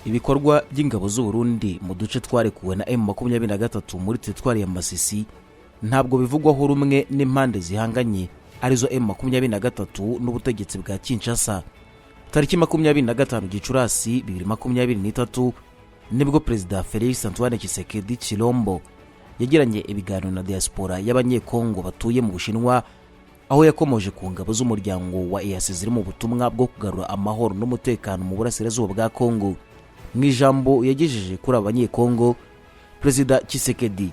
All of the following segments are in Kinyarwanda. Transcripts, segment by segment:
Ibikorwa by'ingabo z'u Burundi mu duce twarekuwe na M23 muri teritwari ya Masisi ntabwo bivugwaho rumwe n'impande zihanganye arizo M23 n'ubutegetsi bwa Kinshasa. Tariki 25 Gicurasi 2023 nibwo Perezida Félix Antoine Tshisekedi Tshilombo yagiranye ibiganiro na diaspora y'abanyekongo batuye mu Bushinwa, aho yakomoje ku ngabo z'umuryango wa EAC ziri mu butumwa bwo kugarura amahoro n'umutekano mu burasirazuba bwa Kongo. Mu ijambo yagejeje kuri abanyekongo, Perezida Tshisekedi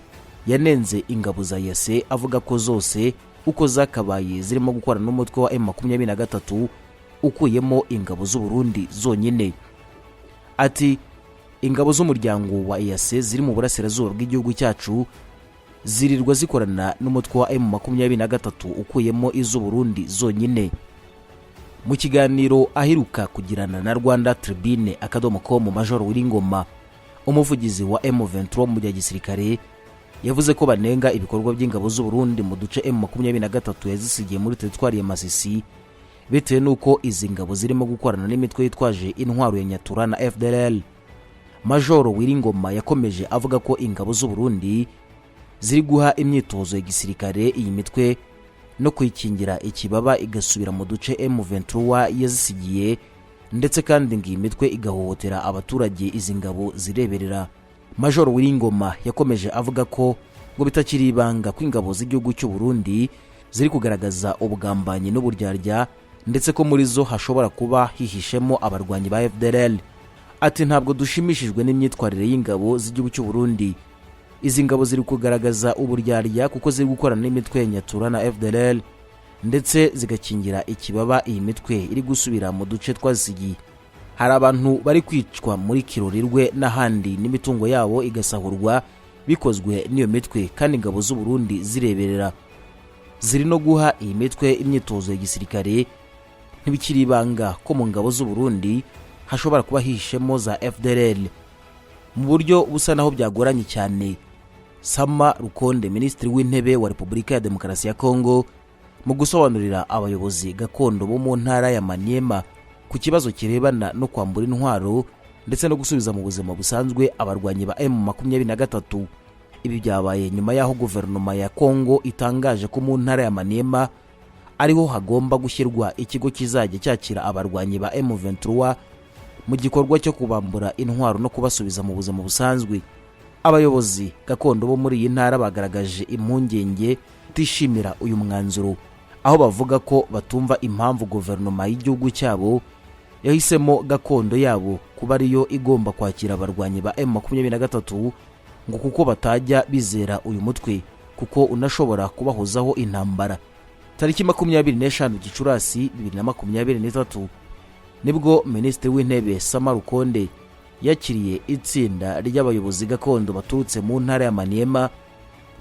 yanenze ingabo za EAC avuga ko zose uko zakabaye zirimo gukorana n'umutwe wa M23 ukuyemo ingabo z'u Burundi zonyine. Ati ingabo z'umuryango wa EAC ziri mu burasirazuba bw'igihugu cyacu zirirwa zikorana n'umutwe wa M23 ukuyemo iz'u Burundi zonyine. Mu kiganiro aheruka kugirana na Rwanda Tribune .com, Major Wiringoma, umuvugizi wa M23 mu bya gisirikare, yavuze ko banenga ibikorwa by'ingabo z'u Burundi mu duce M23 yazisigiye muri teritwari ya Masisi, bitewe nuko izi ngabo zirimo gukorana n'imitwe yitwaje intwaro ya Nyatura na FDLR. Major Wiringoma yakomeje avuga ko ingabo z'u Burundi ziri guha imyitozo ya gisirikare iyi mitwe no kwikingira ikibaba igasubira mu duce M23 yazisigiye, ndetse kandi ngiyi mitwe igahohotera abaturage izi ngabo zireberera. Major Wiringoma yakomeje avuga ko ngo bitakiri ibanga ko ingabo z'igihugu cy'u Burundi ziri kugaragaza ubugambanyi n'uburyarya, ndetse ko muri zo hashobora kuba hihishemo abarwanyi ba FDLR. Ati ntabwo dushimishijwe n'imyitwarire y'ingabo z'igihugu cy'u Burundi. Izi ngabo ziri kugaragaza uburyarya kuko ziri gukorana n'imitwe ya Nyatura na FDLR, ndetse zigakingira ikibaba iyi mitwe iri gusubira mu duce twazisigiye. Hari abantu bari kwicwa muri Kirorirwe n'ahandi n'imitungo yabo igasahurwa bikozwe n'iyo mitwe, kandi ingabo z'u Burundi zireberera. Ziri no guha iyi mitwe imyitozo ya gisirikare. Ntibikiri ibanga ko mu ngabo z'u Burundi hashobora kuba hishemo za FDLR. Mu buryo busa naho byagoranye cyane, Sama Rukonde, Minisitiri w'Intebe wa Repubulika ya Demokarasi ya Kongo, mu gusobanurira abayobozi gakondo bo mu ntara ya Maniema ku kibazo kirebana no kwambura intwaro ndetse no gusubiza mu buzima busanzwe abarwanyi ba M23. Ibi byabaye nyuma y'aho guverinoma ya Kongo itangaje ko mu ntara ya Maniema ariho hagomba gushyirwa ikigo kizajya cyakira abarwanyi ba M23 mu gikorwa cyo kubambura intwaro no kubasubiza mu buzima busanzwe. Abayobozi gakondo bo muri iyi ntara bagaragaje impungenge tishimira uyu mwanzuro, aho bavuga ko batumva impamvu guverinoma y'igihugu cyabo yahisemo gakondo yabo kuba ariyo igomba kwakira abarwanyi ba M23, ngo kuko batajya bizera uyu mutwe kuko unashobora kubahozaho intambara. Tariki 25 Gicurasi 2023 nibwo Minisitiri w'Intebe Sama Rukonde yakiriye itsinda ry'abayobozi gakondo baturutse mu ntara ya Maniema,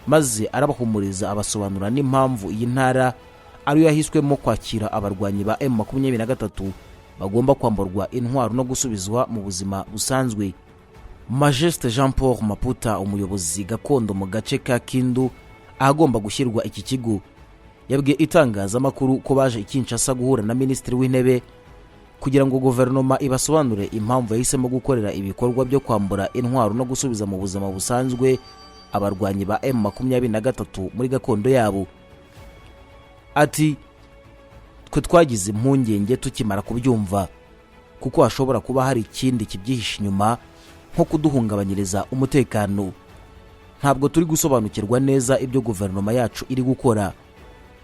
maze arabahumuriza abasobanura n'impamvu iyi ntara ariyo yahiswemo kwakira abarwanyi ba M23 bagomba kwamburwa intwaro no gusubizwa mu buzima busanzwe. Majesté Jean Paul Maputa, umuyobozi gakondo mu gace ka Kindu ahagomba gushyirwa iki kigo, yabwiye itangazamakuru ko baje i Kinshasa guhura na Minisitiri w'Intebe kugira ngo guverinoma ibasobanure impamvu yahisemo gukorera ibikorwa byo kwambura intwaro no gusubiza mu buzima busanzwe abarwanyi ba M23 muri gakondo yabo. Ati twe twagize impungenge tukimara kubyumva kuko hashobora kuba hari ikindi kibyihishe inyuma, nko kuduhungabanyiriza umutekano. Ntabwo turi gusobanukirwa neza ibyo guverinoma yacu iri gukora,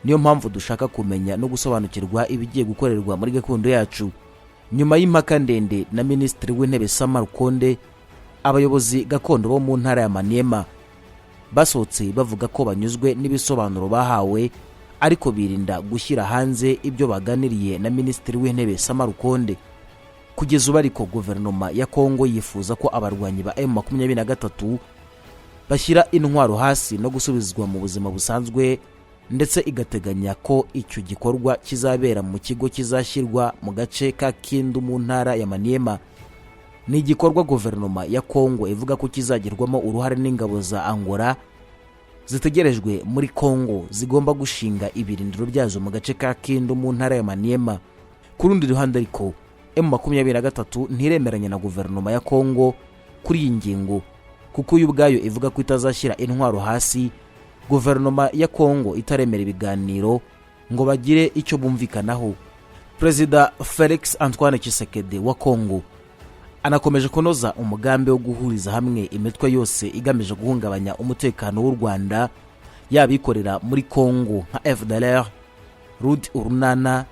niyo mpamvu dushaka kumenya no gusobanukirwa ibigiye gukorerwa muri gakondo yacu. Nyuma y'impaka ndende na Minisitiri w'Intebe Sama Rukonde, abayobozi gakondo bo mu ntara ya Maniema basohotse bavuga ko banyuzwe n'ibisobanuro bahawe, ariko birinda gushyira hanze ibyo baganiriye na Minisitiri w'Intebe Sama Rukonde. Kugeza ubu ariko guverinoma ya Kongo yifuza ko abarwanyi ba M23 bashyira intwaro hasi no gusubizwa mu buzima busanzwe, ndetse igateganya ko icyo gikorwa kizabera mu kigo kizashyirwa mu gace ka Kindu mu ntara ya Maniema. Ni igikorwa guverinoma ya Kongo ivuga ko kizagerwamo uruhare n'ingabo za Angola zitegerejwe muri Kongo zigomba gushinga ibirindiro byazo mu gace ka Kindu mu ntara ya Maniema. Ku rundi ruhande ariko M23 ntiremeranya na guverinoma ya Kongo kuri iyi ngingo, kuko uyu ubwayo ivuga ko itazashyira intwaro hasi guverinoma ya Kongo itaremera ibiganiro ngo bagire icyo bumvikanaho. Perezida Felix Antoine Tshisekedi wa Kongo anakomeje kunoza umugambi wo guhuriza hamwe imitwe yose igamije guhungabanya umutekano w'u Rwanda, yabikorera muri Kongo nka FDLR, RUD Urunana,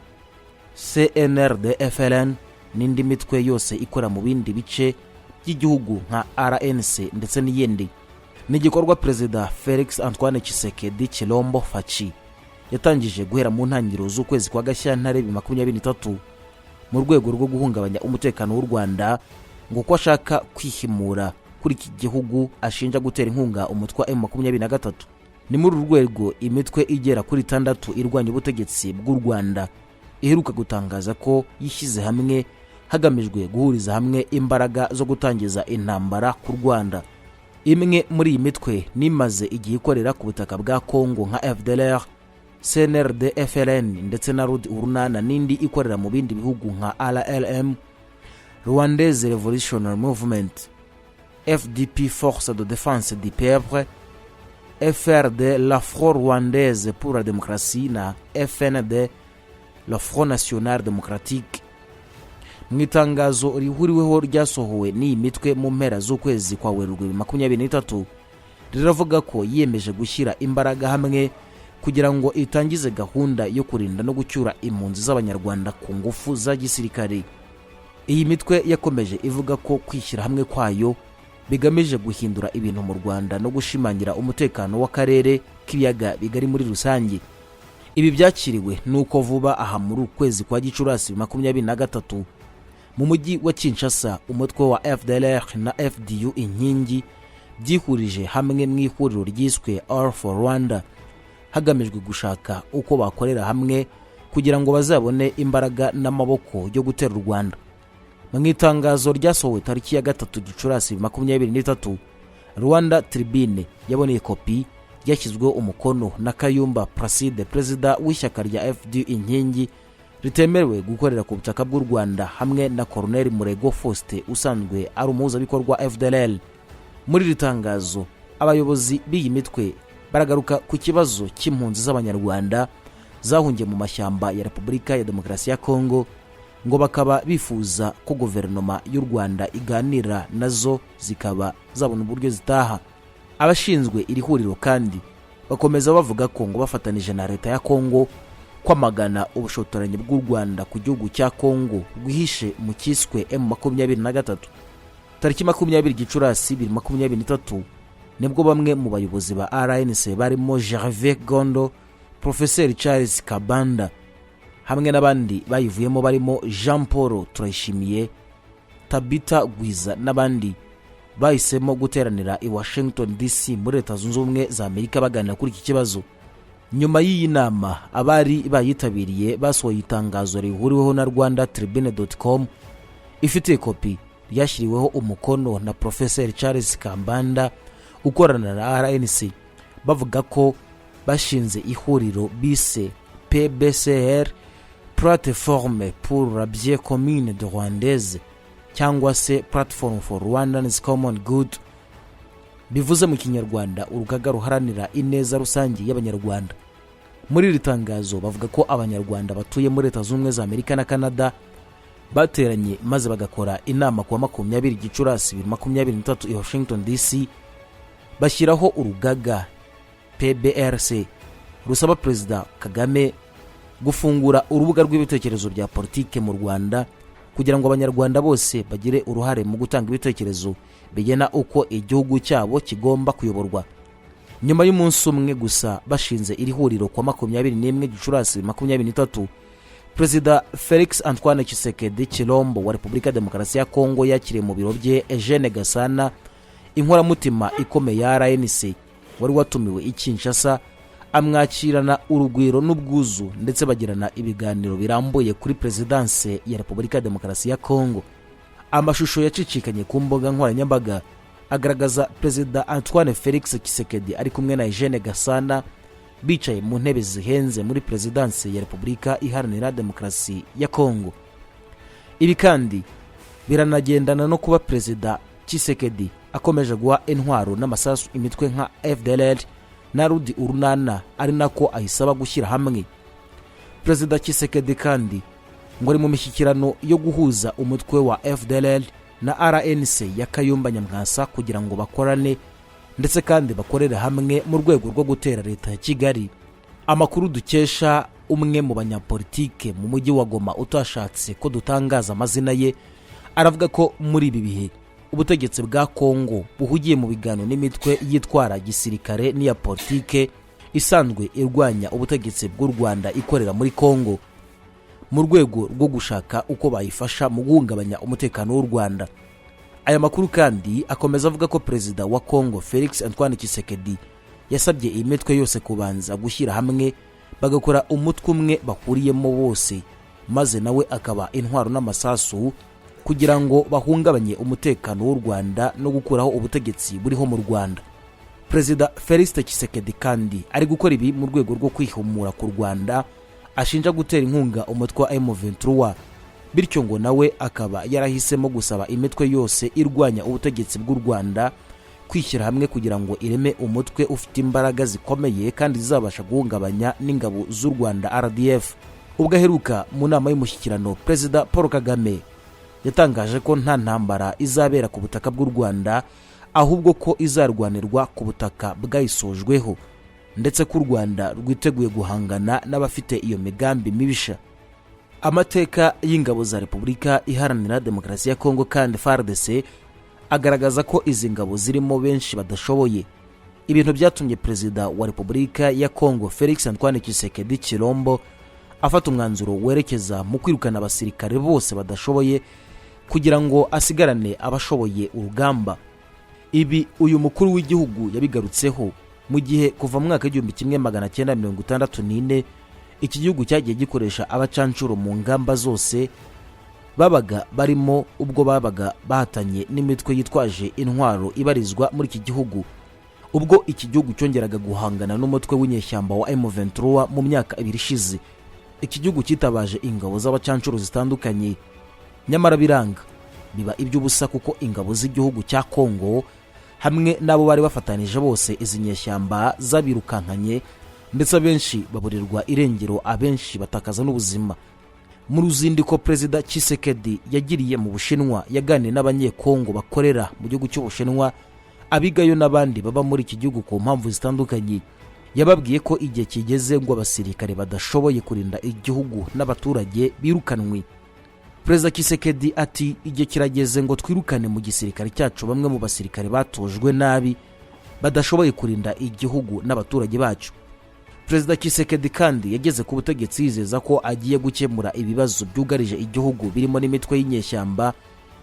CNRD-FLN n'indi mitwe yose ikora mu bindi bice by'igihugu nka RNC ndetse n'iyindi. Ni igikorwa Perezida Felix Antoine Tshisekedi Chilombo Fachi yatangije guhera mu ntangiriro z'ukwezi kwa Gashyantare 2023 mu rwego rwo guhungabanya umutekano w'u Rwanda, ngo ko ashaka kwihimura kuri iki gihugu ashinja gutera inkunga umutwe wa M23. Ni muri urwego imitwe igera kuri 6 irwanya ubutegetsi bw'u Rwanda iheruka gutangaza ko yishyize hamwe hagamijwe guhuriza hamwe imbaraga zo gutangiza intambara ku Rwanda. Imwe muri iyi mitwe nimaze igihe ikorera ku butaka bwa Kongo nka FDLR, CNRD-FLN ndetse na RUD Urunana n'indi ikorera mu bindi bihugu nka RLM, Rwandaise Revolutionary Movement, FDP Force de Défense du Peuple, FRD la Front Rwandaise pour la Démocratie na FND la Front National Démocratique. Mu itangazo rihuriweho ryasohowe n'iyi mitwe mu mpera z'ukwezi kwa Werurwe 2023 riravuga ko yiyemeje gushyira imbaraga hamwe kugira ngo itangize gahunda yo kurinda no gucyura impunzi z'abanyarwanda ku ngufu za gisirikare. Iyi mitwe yakomeje ivuga ko kwishyira hamwe kwayo bigamije guhindura ibintu mu Rwanda no gushimangira umutekano w'akarere k'ibiyaga bigari muri rusange. Ibi byakiriwe nuko vuba aha muri ukwezi kwa Gicurasi 2023 mu mujyi wa Kinshasa umutwe wa FDLR na FDU inkingi byihurije hamwe mu ihuriro ryiswe All for Rwanda, hagamijwe gushaka uko bakorera hamwe kugira ngo bazabone imbaraga n'amaboko yo gutera u Rwanda. Mu itangazo ryasohowe tariki ya 3 Gicurasi 2023, Rwanda Tribune yaboneye kopi yashyizweho umukono na Kayumba Placide, perezida w'ishyaka rya FDU inkingi ritemerewe gukorera ku butaka bw'u Rwanda, hamwe na Colonel Murego Faustin usanzwe ari umuhuzabikorwa FDLR. Muri iri tangazo abayobozi b'iyi mitwe baragaruka ku kibazo cy'impunzi z'abanyarwanda zahungiye mu mashyamba ya Repubulika ya Demokarasi ya Kongo, ngo bakaba bifuza ko guverinoma y'u Rwanda iganira nazo zikaba zabona uburyo zitaha. Abashinzwe iri huriro kandi bakomeza bavuga ko ngo bafatanije na leta ya Kongo kwamagana ubushotoranyi bw'u Rwanda ku gihugu cya Kongo rwihishe mu kiswe M23. Tariki 20 Gicurasi 2023 nibwo bamwe mu bayobozi ba RNC barimo Gervais Gondo, Professeur Charles Kabanda hamwe n'abandi bayivuyemo barimo Jean Paul Turayishimiye, Tabita Gwiza n'abandi bahisemo guteranira i Washington DC muri Leta Zunze Ubumwe za Amerika baganira kuri iki kibazo. Nyuma y'iyi nama abari bayitabiriye basohoye itangazo rihuriweho na rwandatribune.com ifite kopi ryashyiriweho umukono na Professeur Charles Kabanda ukorana na RNC, bavuga ko bashinze ihuriro bise PBCR, Plateforme pour la Bien Commune de Rwandaise, cyangwa se Platform for Rwandans Common Good, bivuze mu Kinyarwanda urugaga ruharanira ineza rusange y'abanyarwanda. Muri iri tangazo bavuga ko abanyarwanda batuye muri Leta Zunze Ubumwe za Amerika na Canada bateranye maze bagakora inama kuwa 20 Gicurasi 2023 i Washington DC, bashyiraho urugaga PBRC rusaba Perezida Kagame gufungura urubuga rw'ibitekerezo bya politike mu Rwanda kugira ngo abanyarwanda bose bagire uruhare mu gutanga ibitekerezo bigena uko igihugu cyabo kigomba kuyoborwa. Nyuma y'umunsi umwe gusa bashinze iri huriro kwa 21 Gicurasi 2023, Perezida Felix Antoine Tshisekedi Chilombo wa Repubulika ya Demokarasi ya Kongo yakiriye mu biro bye Eugene Gasana, inkoramutima ikomeye ya RNC wari watumiwe i Kinshasa, amwakirana urugwiro n'ubwuzu ndetse bagirana ibiganiro birambuye kuri Presidence ya Repubulika ya Demokarasi ya Kongo. Amashusho yacicikanye ku mbuga nkoranyambaga agaragaza Perezida Antoine Felix Tshisekedi ari kumwe na Eugene Gasana bicaye mu ntebe zihenze muri Presidence ya Repubulika Iharanira Demokarasi ya Kongo. Ibi kandi biranagendana no kuba Perezida Tshisekedi akomeje guha intwaro n'amasasu imitwe nka FDLR na Rudi Urunana, ari nako ahisaba gushyira hamwe. Perezida Tshisekedi kandi ngo ari mu mishyikirano yo guhuza umutwe wa FDLR na RNC ya Kayumba Nyamwasa kugira ngo bakorane ndetse kandi bakorere hamwe mu rwego rwo gutera leta ya Kigali. Amakuru dukesha umwe mu banyapolitike mu mujyi wa Goma utashatse ko dutangaza amazina ye aravuga ko muri ibi bihe ubutegetsi bwa Kongo buhugiye mu biganiro n'imitwe yitwara gisirikare n'iya politike isanzwe irwanya ubutegetsi bw'u Rwanda ikorera muri Kongo mu rwego rwo gushaka uko bayifasha mu guhungabanya umutekano w'u Rwanda. Aya makuru kandi akomeza avuga ko Perezida wa Kongo Felix Antoine Tshisekedi yasabye iyi mitwe yose kubanza gushyira hamwe bagakora umutwe umwe bahuriyemo bose, maze nawe akaba intwaro n'amasasu kugira ngo bahungabanye umutekano w'u Rwanda no gukuraho ubutegetsi buriho mu Rwanda. Perezida Felix Tshisekedi kandi ari gukora ibi mu rwego rwo kwihumura ku Rwanda ashinja gutera inkunga umutwe wa M23, bityo ngo nawe akaba yarahisemo gusaba imitwe yose irwanya ubutegetsi bw'u Rwanda kwishyira hamwe kugira ngo ireme umutwe ufite imbaraga zikomeye kandi zizabasha guhungabanya n'ingabo z'u Rwanda RDF. Ubwo aheruka mu nama y'umushyikirano, Perezida Paul Kagame yatangaje ko nta ntambara izabera ku butaka bw'u Rwanda, ahubwo ko izarwanirwa ku butaka bwayisojweho, ndetse ko u Rwanda rwiteguye guhangana n'abafite iyo migambi mibisha. Amateka y'ingabo za Repubulika Iharanira Demokarasi ya Kongo kandi FARDC agaragaza ko izi ngabo zirimo benshi badashoboye, ibintu byatumye Perezida wa Repubulika ya Kongo Felix Antoine Tshisekedi Chilombo afata umwanzuro werekeza mu kwirukana abasirikare bose badashoboye kugira ngo asigarane abashoboye urugamba. Ibi uyu mukuru w'igihugu yabigarutseho mu gihe kuva mu mwaka w'1964 iki gihugu cyagiye gikoresha abacancuro mu ngamba zose babaga barimo ubwo babaga bahatanye n'imitwe yitwaje intwaro ibarizwa muri iki gihugu. Ubwo iki gihugu cyongeraga guhangana n'umutwe w'inyeshyamba wa M23 mu myaka 2 ishize, iki gihugu cyitabaje ingabo z'abacancuro zitandukanye, nyamara biranga biba iby'ubusa kuko ingabo z'igihugu cya Kongo hamwe nabo bari bafatanije bose izi nyeshyamba zabirukankanye, ndetse abenshi baburirwa irengero, abenshi batakaza n'ubuzima. Mu ruzindiko Perezida Tshisekedi yagiriye mu Bushinwa yaganiriye n'abanyekongo bakorera mu gihugu cy'Ubushinwa, abigayo n'abandi baba muri iki gihugu ku mpamvu zitandukanye. Yababwiye ko igihe kigeze ngo abasirikare badashoboye kurinda igihugu n'abaturage birukanwe. Perezida Tshisekedi ati igihe kirageze ngo twirukane mu gisirikare cyacu bamwe mu basirikare batojwe nabi badashoboye kurinda igihugu n'abaturage bacu. Perezida Tshisekedi kandi yageze ku butegetsi yizeza ko agiye gukemura ibibazo byugarije igihugu birimo n'imitwe y'inyeshyamba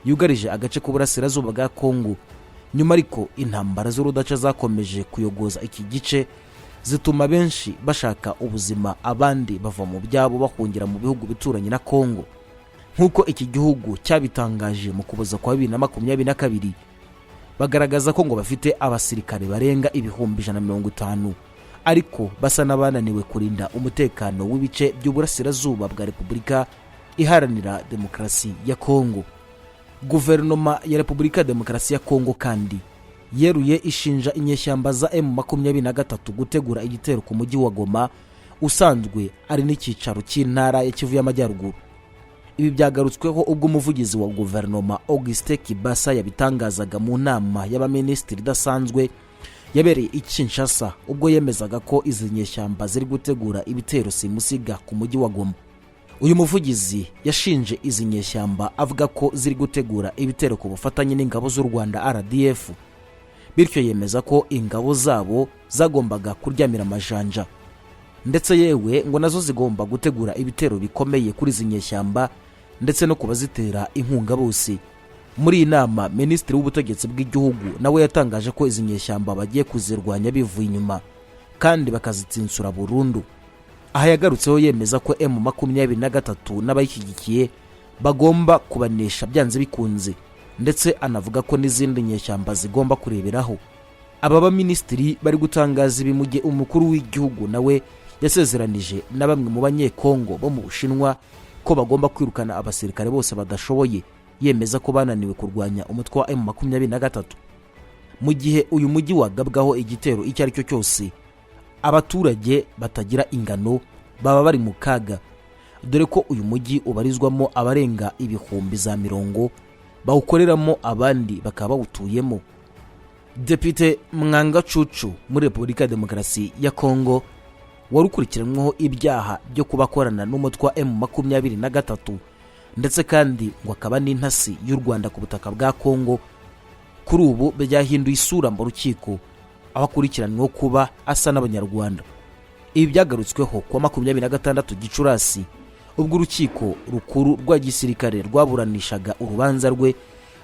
yugarije agace k'uburasirazuba bwa Kongo. Nyuma ariko intambara z'urudaca zakomeje kuyogoza iki gice zituma benshi bashaka ubuzima, abandi bava mu byabo bahungira mu bihugu bituranye na Kongo. Nkuko iki gihugu cyabitangaje mu kuboza kwa 2022, bagaragaza ko ngo bafite abasirikare barenga 150,000 ariko basa n'abananiwe kurinda umutekano w'ibice by'uburasirazuba bwa Repubulika Iharanira Demokarasi ya Kongo. Guverinoma ya Repubulika Demokarasi ya Kongo kandi yeruye ishinja inyeshyamba za M23 gutegura igitero ku mujyi wa Goma usanzwe ari n'icyicaro cy'intara ya Kivu y'Amajyaruguru. Ibi byagarutsweho ubwo umuvugizi wa guverinoma Augustin Kibasa yabitangazaga mu nama y'abaminisitiri idasanzwe yabereye i Kinshasa, ubwo yemezaga ko izi nyeshyamba ziri gutegura ibitero simusiga ku mujyi wa Goma. Uyu muvugizi yashinje izi nyeshyamba avuga ko ziri gutegura ibitero ku bufatanye n'ingabo z'u Rwanda RDF, bityo yemeza ko ingabo zabo zagombaga kuryamira amajanja, ndetse yewe ngo nazo zigomba gutegura ibitero bikomeye kuri izi nyeshyamba ndetse no kubazitera inkunga bose. Muri iyi nama Minisitiri w'Ubutegetsi bw'igihugu nawe yatangaje ko izi nyeshyamba bagiye kuzirwanya bivuye inyuma kandi bakazitinsura burundu. Aha yagarutseho yemeza ko M23 n'abayishyigikiye bagomba kubanesha byanze bikunze, ndetse anavuga ko n'izindi nyeshyamba zigomba kureberaho. Aba baminisitiri bari gutangaza ibi mu gihe umukuru w'igihugu nawe yasezeranije na bamwe mu banyekongo bo mu Bushinwa ko bagomba kwirukana abasirikare bose badashoboye, yemeza ko bananiwe kurwanya umutwe wa M23. Mu gihe uyu mujyi wagabwaho igitero icyo ari cyo cyose, abaturage batagira ingano baba bari mu kaga, dore ko uyu mujyi ubarizwamo abarenga ibihumbi za mirongo bawukoreramo, abandi bakaba bawutuyemo. Depite Mwanga Cucu muri Repubulika ya Demokarasi ya Kongo wari ukurikiranyweho ibyaha byo kubakorana n'umutwe wa M23 ndetse kandi ngo akaba n'intasi y'u Rwanda ku butaka bwa Kongo, kuri ubu byahinduye isura mu rukiko, aho akurikiranyweho kuba asa n'abanyarwanda. Ibi byagarutsweho ku 26 Gicurasi ubwo urukiko rukuru rwa gisirikare rwaburanishaga urubanza rwe,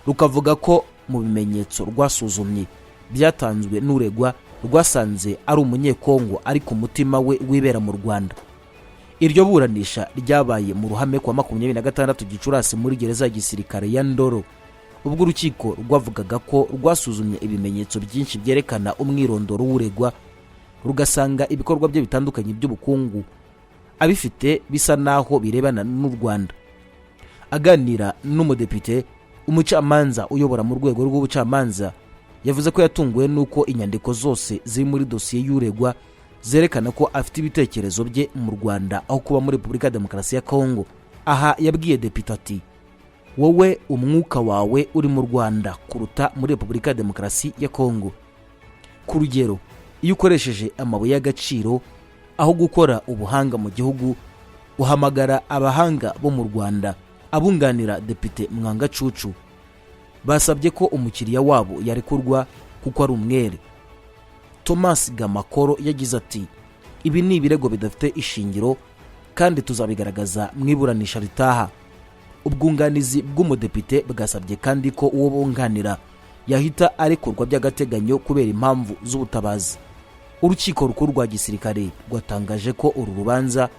rukavuga ko mu bimenyetso rwasuzumye byatanzwe n'uregwa rwasanze ari umunyekongo ari ku mutima we wibera mu Rwanda. Iryo buranisha ryabaye mu ruhame kwa 26 Gicurasi muri gereza ya gisirikare ya Ndoro, ubwo urukiko rwavugaga ko rwasuzumye ibimenyetso byinshi byerekana umwirondoro w'uregwa, rugasanga ibikorwa bye bitandukanye by'ubukungu abifite bisa naho birebana n'u Rwanda. Aganira n'umudepite, umucamanza uyobora mu rwego rw'ubucamanza yavuze ko yatunguwe nuko inyandiko zose ziri muri dosiye y'uregwa zerekana ko afite ibitekerezo bye mu Rwanda aho kuba muri Repubulika ya Demokarasi ya Kongo. Aha yabwiye depite ati, wowe umwuka wawe uri mu Rwanda kuruta muri Repubulika ya Demokarasi ya Kongo. Ku rugero, iyo ukoresheje amabuye y'agaciro aho gukora ubuhanga mu gihugu, uhamagara abahanga bo mu Rwanda. Abunganira Depite Mwanga Cucu basabye ko umukiriya wabo yarekurwa kuko ari umwere. Thomas Gamakoro yagize ati, ibi ni ibirego bidafite ishingiro kandi tuzabigaragaza mu iburanisha ritaha. Ubwunganizi bw'umudepite bwasabye kandi ko uwo bunganira yahita arekurwa by'agateganyo kubera impamvu z'ubutabazi. Urukiko rukuru rwa gisirikare rwatangaje ko uru rubanza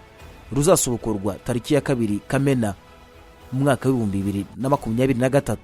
ruzasubukurwa tariki ya 2 Kamena mu mwaka wa 2023.